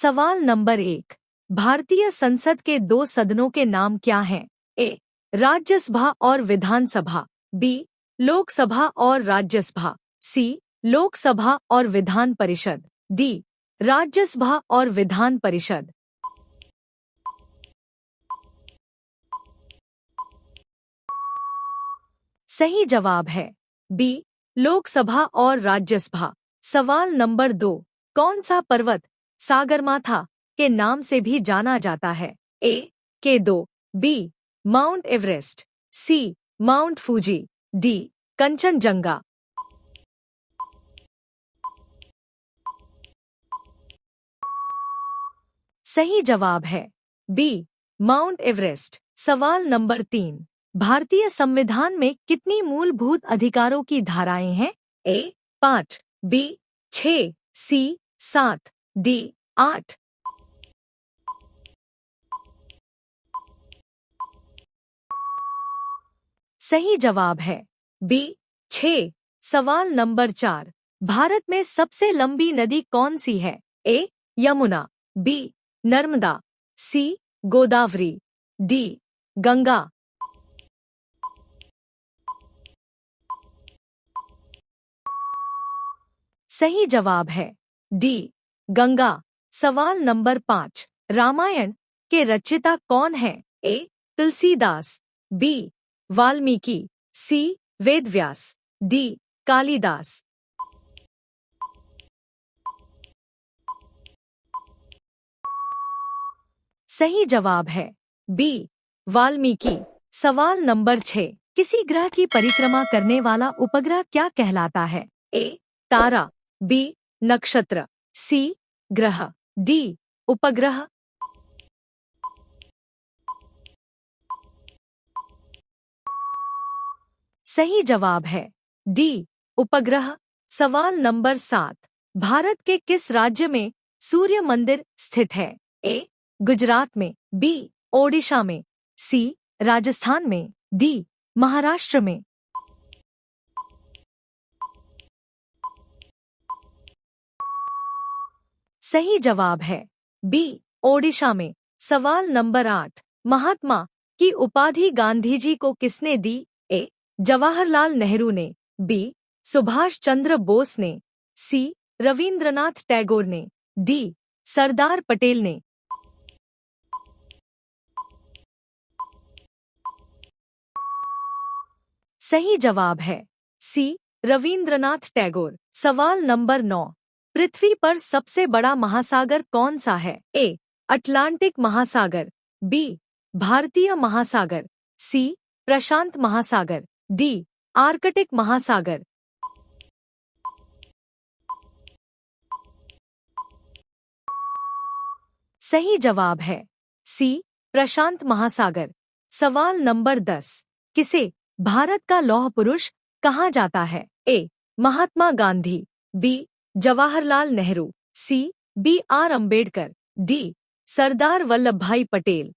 सवाल नंबर 1। भारतीय संसद के दो सदनों के नाम क्या हैं? ए. राज्यसभा और विधानसभा। बी. लोकसभा और राज्यसभा। सी. लोकसभा और विधान परिषद। डी. राज्यसभा और विधान परिषद। सही जवाब है बी. लोकसभा और राज्यसभा। सवाल नंबर 2। कौन सा पर्वत सागरमाथा के नाम से भी जाना जाता है? A. K2। B. Mount Everest. C. Mount Fuji. D. Kanchenjunga. सही जवाब है बी. Mount Everest. सवाल नंबर 3। भारतीय संविधान में कितनी मूलभूत अधिकारों की धाराएं हैं? ए. 5। बी. 6। सी. 7। डी. 8। सही जवाब है बी. 6। सवाल नंबर 4। भारत में सबसे लंबी नदी कौन सी है? ए. यमुना। बी. नर्मदा। सी. गोदावरी। डी. गंगा। सही जवाब है डी. गंगा। सवाल नंबर 5। रामायण के रचयिता कौन है? ए. तुलसीदास। बी. वाल्मीकि। सी. वेदव्यास। डी. कालिदास। सही जवाब है बी. वाल्मीकि। सवाल नंबर 6। किसी ग्रह की परिक्रमा करने वाला उपग्रह क्या कहलाता है? ए. तारा। बी. नक्षत्र। सी. ग्रह। डी. उपग्रह। सही जवाब है डी. उपग्रह। सवाल नंबर 7। भारत के किस राज्य में सूर्य मंदिर स्थित है? ए. गुजरात में। बी. ओडिशा में। सी. राजस्थान में। डी. महाराष्ट्र में। सही जवाब है बी. ओडिशा में। सवाल नंबर 8। महात्मा की उपाधि गांधी जी को किसने दी? ए. जवाहरलाल नेहरू ने। बी. सुभाष चंद्र बोस ने। सी. रविंद्रनाथ टैगोर ने। डी. सरदार पटेल ने। सही जवाब है सी. रविंद्रनाथ टैगोर। सवाल नंबर 9। पृथ्वी पर सबसे बड़ा महासागर कौन सा है? ए. अटलांटिक महासागर। बी. भारतीय महासागर। सी. प्रशांत महासागर। डी. आर्कटिक महासागर। सही जवाब है सी. प्रशांत महासागर। सवाल नंबर 10। किसे भारत का लौह पुरुष कहा जाता है? A. Mahatma Gandhi. B. Jawaharlal Nehru. C. B. R. Ambedkar. D. Sardar Vallabhbhai Patel.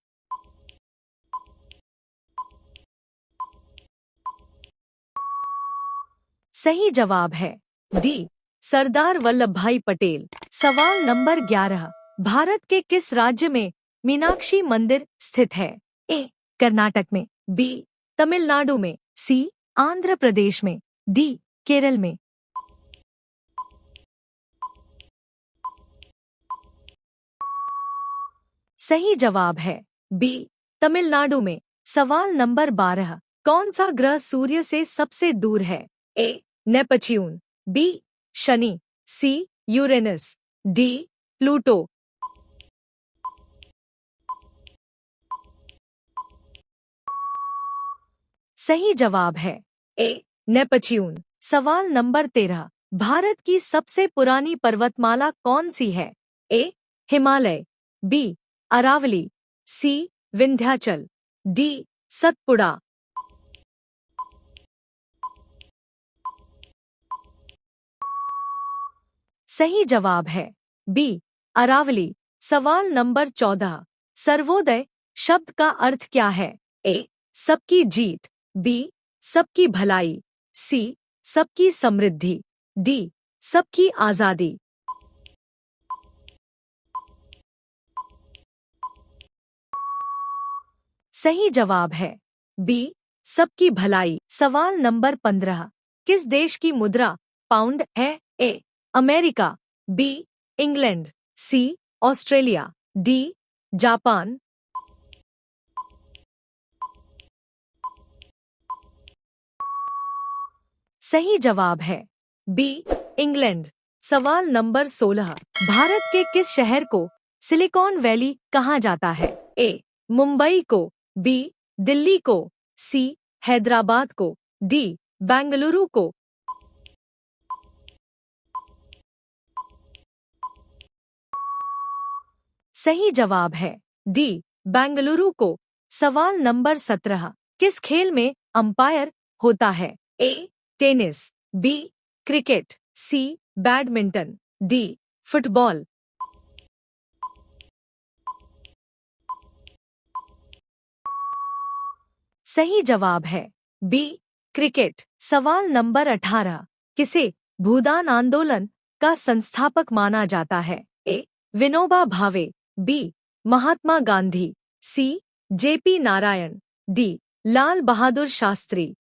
सही जवाब है डी. सरदार वल्लभभाई पटेल। सवाल नंबर 11। भारत के किस राज्य में मीनाक्षी मंदिर स्थित है? ए. कर्नाटक में। बी. तमिलनाडु में। सी. आंध्र प्रदेश में। डी. केरल में। सही जवाब है बी. तमिलनाडु में। सवाल नंबर 12। कौन सा ग्रह सूर्य से सबसे दूर है? ए. नेपच्यून। बी. शनि। सी. यूरेनस। डी. प्लूटो। सही जवाब है ए. नेपच्यून। सवाल नंबर 13। भारत की सबसे पुरानी पर्वतमाला कौन सी है? ए. हिमालय। बी. अरावली। सी. विंध्याचल। डी. सतपुड़ा। सही जवाब है बी. अरावली। सवाल नंबर 14। सर्वोदय शब्द का अर्थ क्या है? ए. सबकी जीत। बी. सबकी भलाई। सी. सबकी समृद्धि। डी. सबकी आजादी। सही जवाब है बी, सबकी भलाई। सवाल नंबर 15, किस देश की मुद्रा पाउंड है? ए, अमेरिका, बी, इंग्लैंड, सी, ऑस्ट्रेलिया, डी, जापान। सही जवाब है बी, इंग्लैंड। सवाल नंबर 16, भारत के किस शहर को सिलिकॉन वैली कहा जाता है? ए, मुंबई को, बी, दिल्ली को, सी, हैदराबाद को, डी, बेंगलुरु को। सही जवाब है डी, बेंगलुरु को। सवाल नंबर 17, किस खेल में अंपायर होता है? ए, टेनिस, बी, क्रिकेट, सी, बैडमिंटन, डी, फुटबॉल। सही जवाब है बी, क्रिकेट। सवाल नंबर 18, किसे भूदान आंदोलन का संस्थापक माना जाता है? ए, विनोबा भावे, बी, महात्मा गांधी, सी, जेपी नारायण, डी, लाल बहादुर शास्त्री।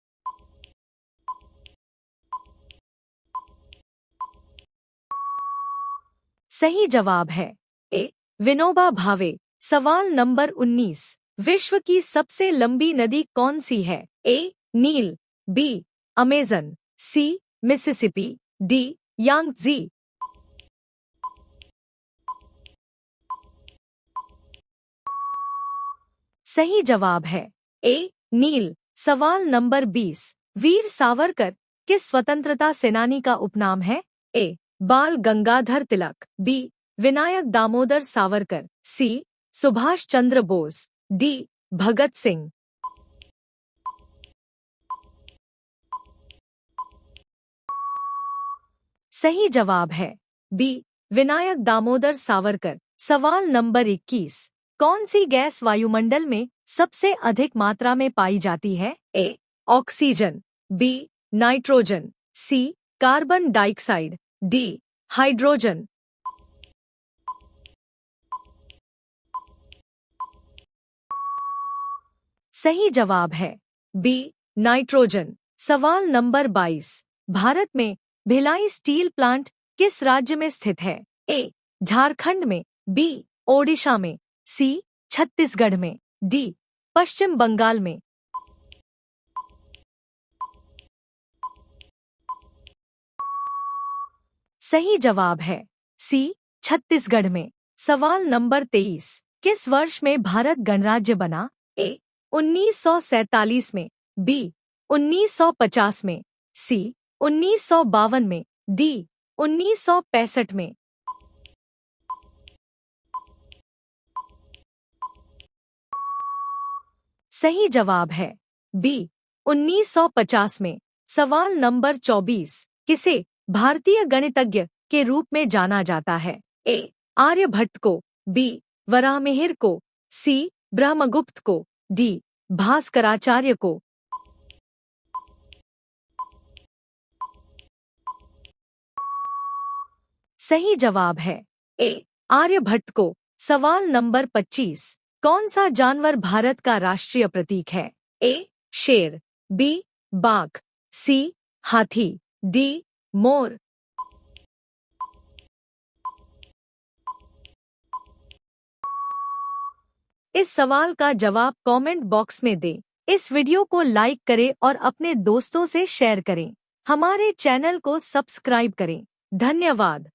सही जवाब है ए, विनोबा भावे। सवाल नंबर 19, विश्व की सबसे लंबी नदी कौन सी है? ए, नील, बी, अमेजन, सी, मिसिसिपी, डी, यांगजी। सही जवाब है ए, नील। सवाल नंबर 20, वीर सावरकर किस स्वतंत्रता सेनानी का उपनाम है? ए, बाल गंगाधर तिलक, बी, विनायक दामोदर सावरकर, सी, सुभाष चंद्र बोस, डी, भगत सिंह। सही जवाब है बी, विनायक दामोदर सावरकर। सवाल नंबर 21, कौन सी गैस वायुमंडल में सबसे अधिक मात्रा में पाई जाती है? ए, ऑक्सीजन, बी, नाइट्रोजन, सी, कार्बन डाइऑक्साइड, डी, हाइड्रोजन। सही जवाब है बी, नाइट्रोजन। सवाल नंबर 22, भारत में भिलाई स्टील प्लांट किस राज्य में स्थित है? ए, झारखंड में, बी, ओडिशा में, सी, छत्तीसगढ़ में, डी, पश्चिम बंगाल में। सही जवाब है सी, छत्तीसगढ़ में। सवाल नंबर 23, किस वर्ष में भारत गणराज्य बना? ए, 1947 में, बी, 1950 में, सी, 1952 में, डी, 1965 में। सही जवाब है बी, 1950 में। सवाल नंबर 24, किसे भारतीय गणितज्ञ के रूप में जाना जाता है? ए, आर्यभट्ट को, बी, वराहमिहिर को, सी, ब्रह्मगुप्त को, डी, भास्कराचार्य को। सही जवाब है ए, आर्यभट्ट को। सवाल नंबर 25, कौन सा जानवर भारत का राष्ट्रीय प्रतीक है? ए, शेर, बी, बाघ, सी, हाथी, डी, मोर। इस सवाल का जवाब कमेंट बॉक्स में दें। इस वीडियो को लाइक करें और अपने दोस्तों से शेयर करें। हमारे चैनल को सब्सक्राइब करें। धन्यवाद।